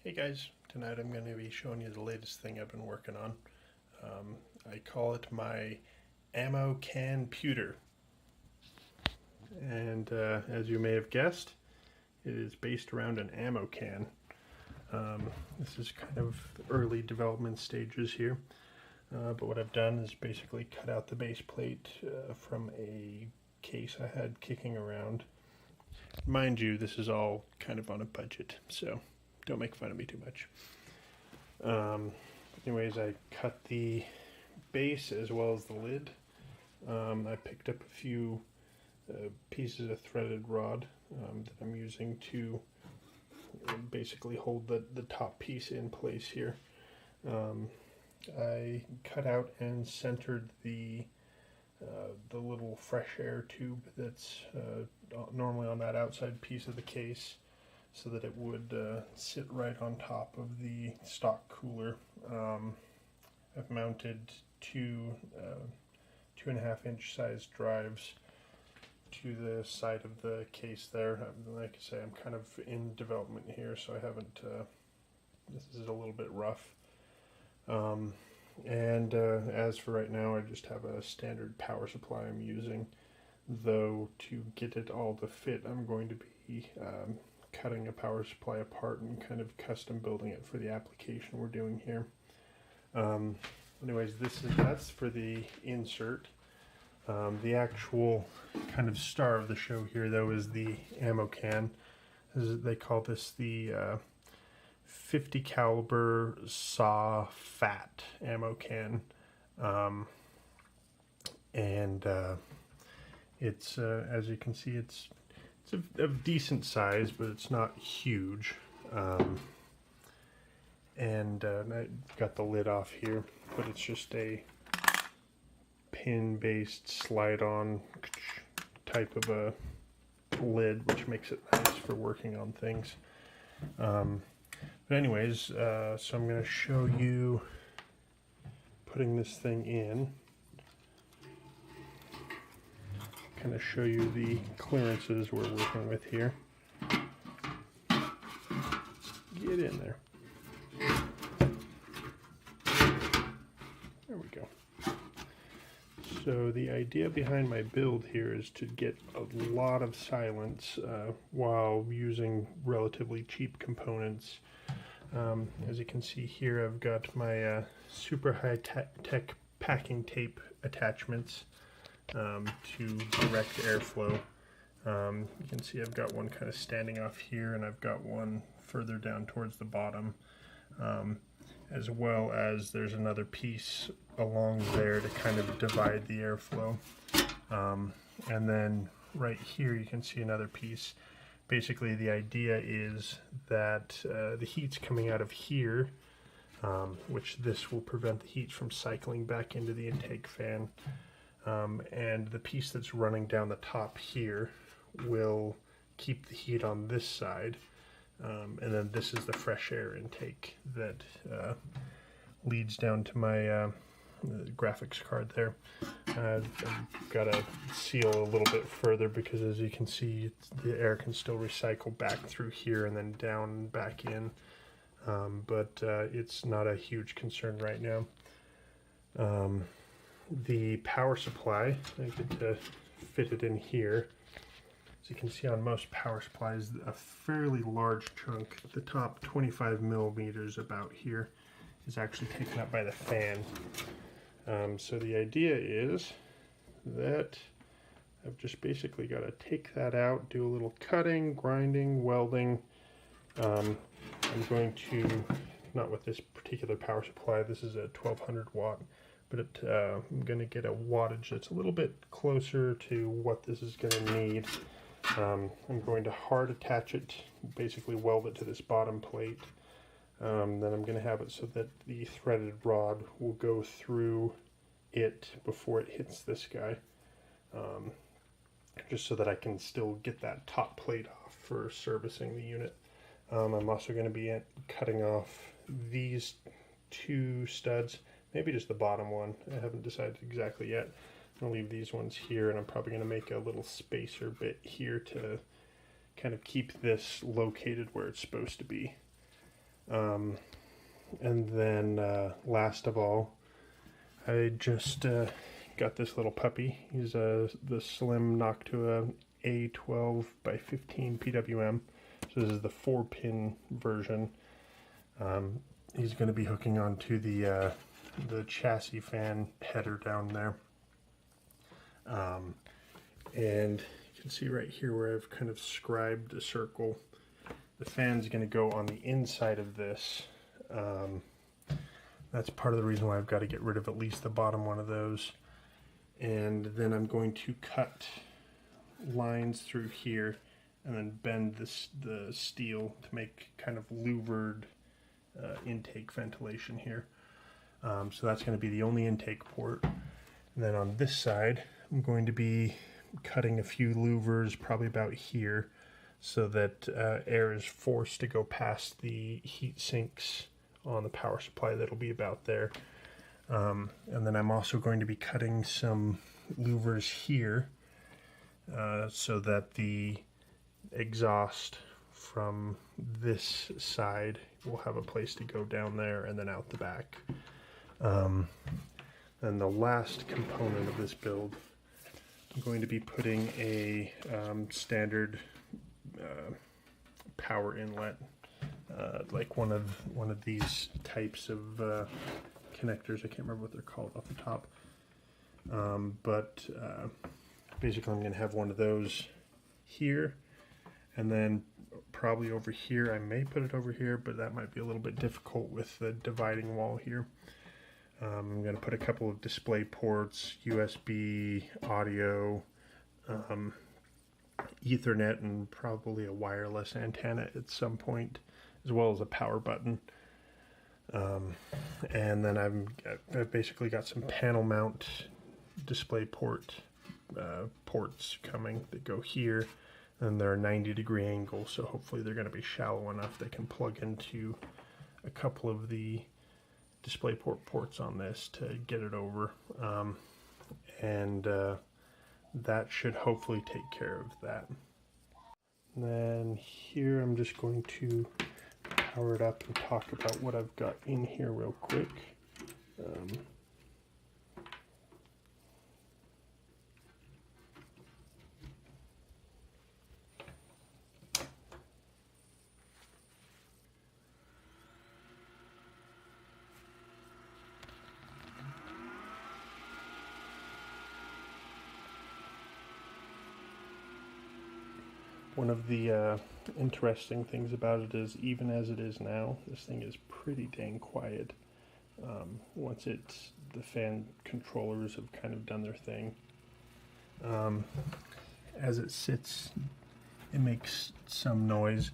Hey guys, tonight I'm going to be showing you the latest thing I've been working on. I call it my AmmoCanputer, and as you may have guessed, it is based around an ammo can. This is kind of the early development stages here, but what I've done is basically cut out the base plate from a case I had kicking around. Mind you, this is all kind of on a budget, so don't make fun of me too much. Anyways, I cut the base as well as the lid. I picked up a few pieces of threaded rod that I'm using to basically hold the top piece in place here. I cut out and centered the little fresh air tube that's normally on that outside piece of the case, so that it would sit right on top of the stock cooler. I've mounted two 2.5-inch size drives to the side of the case there. Like I say, I'm kind of in development here, so I haven't, this is a little bit rough. As for right now, I just have a standard power supply I'm using, though to get it all to fit, I'm going to be cutting a power supply apart and kind of custom building it for the application we're doing here. Anyways, that's for the insert. The actual kind of star of the show here, though, is the ammo can. They call this the 50 caliber saw fat ammo can, it's as you can see, it's of decent size, but it's not huge. I got the lid off here, but it's just a pin-based slide-on type of a lid, which makes it nice for working on things. But anyways, so I'm going to show you putting this thing in. Kind of show you the clearances we're working with here. Get in there. There we go. So the idea behind my build here is to get a lot of silence while using relatively cheap components. As you can see here, I've got my super high-tech packing tape attachments to direct airflow. You can see I've got one kind of standing off here, and I've got one further down towards the bottom, as well as there's another piece along there to kind of divide the airflow. And then right here you can see another piece. Basically the idea is that the heat's coming out of here, which this will prevent the heat from cycling back into the intake fan. And the piece that's running down the top here will keep the heat on this side, and then this is the fresh air intake that leads down to my graphics card there. I've got to seal a little bit further because, as you can see, the air can still recycle back through here and then down and back in, but it's not a huge concern right now. The power supply, I get to fit it in here. As you can see on most power supplies, a fairly large chunk, the top 25 millimeters about here, is actually taken up by the fan. So the idea is that I've just basically got to take that out, do a little cutting, grinding, welding. I'm going to, not with this particular power supply, this is a 1200 watt, but I'm going to get a wattage that's a little bit closer to what this is going to need. I'm going to hard attach it, basically weld it to this bottom plate. Then I'm going to have it so that the threaded rod will go through it before it hits this guy, just so that I can still get that top plate off for servicing the unit. I'm also going to be cutting off these two studs, maybe just the bottom one. I haven't decided exactly yet. I'm going to leave these ones here, and I'm probably going to make a little spacer bit here to kind of keep this located where it's supposed to be. And then last of all, I just got this little puppy. He's the Slim Noctua A12 by 15 PWM. So this is the 4-pin version. He's going to be hooking onto the chassis fan header down there. And you can see right here where I've kind of scribed a circle. The fan's going to go on the inside of this. That's part of the reason why I've got to get rid of at least the bottom one of those. And then I'm going to cut lines through here and then bend the steel to make kind of louvered intake ventilation here. So that's going to be the only intake port. And then on this side, I'm going to be cutting a few louvers probably about here so that air is forced to go past the heat sinks on the power supply. That'll be about there. And then I'm also going to be cutting some louvers here so that the exhaust from this side will have a place to go down there and then out the back. And the last component of this build, I'm going to be putting a standard power inlet, like one of these types of connectors. I can't remember what they're called off the top, but basically I'm going to have one of those here, and then probably over here. I may put it over here, but that might be a little bit difficult with the dividing wall here. I'm going to put a couple of display ports, USB, audio, Ethernet, and probably a wireless antenna at some point, as well as a power button. And then I've basically got some panel mount display ports coming that go here, and they're a 90-degree angle, so hopefully they're going to be shallow enough they can plug into a couple of the DisplayPort ports on this to get it over, and that should hopefully take care of that. And then here I'm just going to power it up and talk about what I've got in here real quick. One of the interesting things about it is, even as it is now, this thing is pretty dang quiet. Once the fan controllers have kind of done their thing. As it sits, it makes some noise.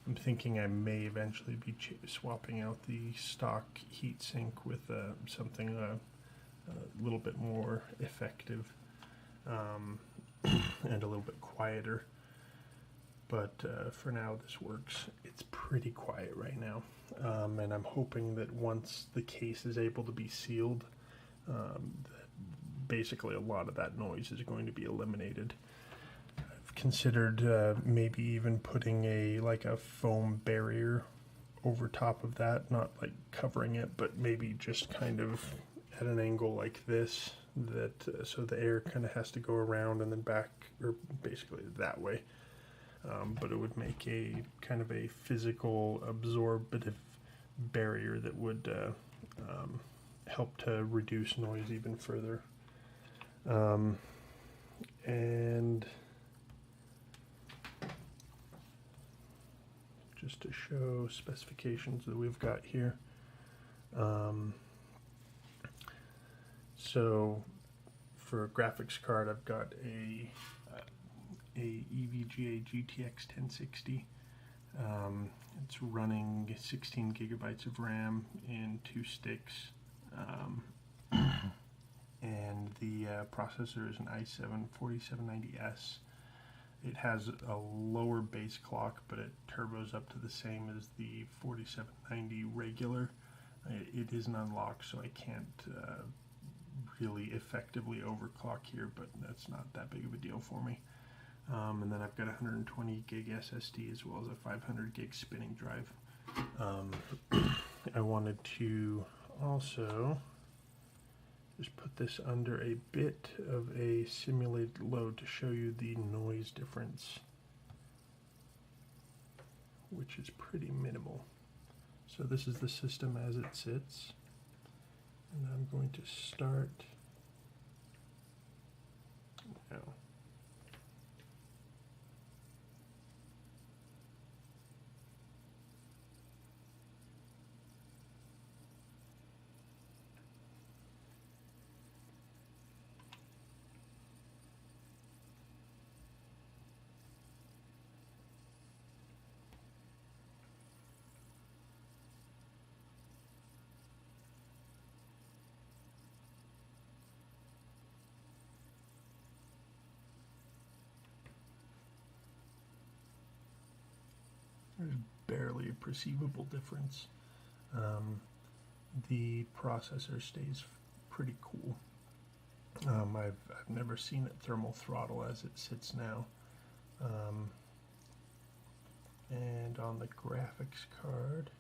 I'm thinking I may eventually be swapping out the stock heatsink with something a little bit more effective and a little bit quieter. But for now this works. It's pretty quiet right now, and I'm hoping that once the case is able to be sealed, that basically a lot of that noise is going to be eliminated. I've considered maybe even putting a foam barrier over top of that, not like covering it, but maybe just kind of at an angle like this, that so the air kind of has to go around and then back, or basically that way. But it would make a kind of a physical absorptive barrier that would help to reduce noise even further. And just to show specifications that we've got here. So for a graphics card, I've got a EVGA GTX 1060. It's running 16 gigabytes of RAM in 2 sticks, and the processor is an i7 4790S. It has a lower base clock, but it turbos up to the same as the 4790 regular. It is an unlock, so I can't really effectively overclock here, but that's not that big of a deal for me. And then I've got a 120 gig SSD as well as a 500 gig spinning drive. I wanted to also just put this under a bit of a simulated load to show you the noise difference, which is pretty minimal. So this is the system as it sits, and I'm going to start now. There's barely a perceivable difference. The processor stays pretty cool. I've never seen it thermal throttle as it sits now. And on the graphics card,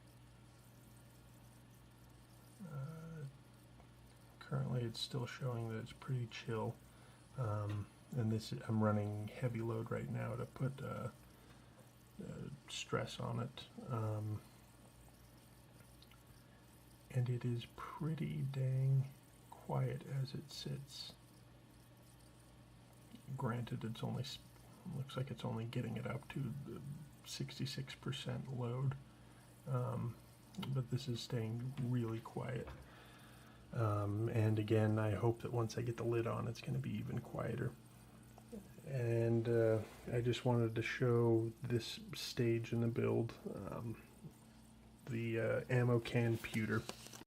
currently it's still showing that it's pretty chill. And this, I'm running heavy load right now to put stress on it, and it is pretty dang quiet as it sits. Granted, it's only, looks like it's only getting it up to the 66% load, but this is staying really quiet. And again, I hope that once I get the lid on, it's going to be even quieter. And I just wanted to show this stage in the build, the AmmoCanputer.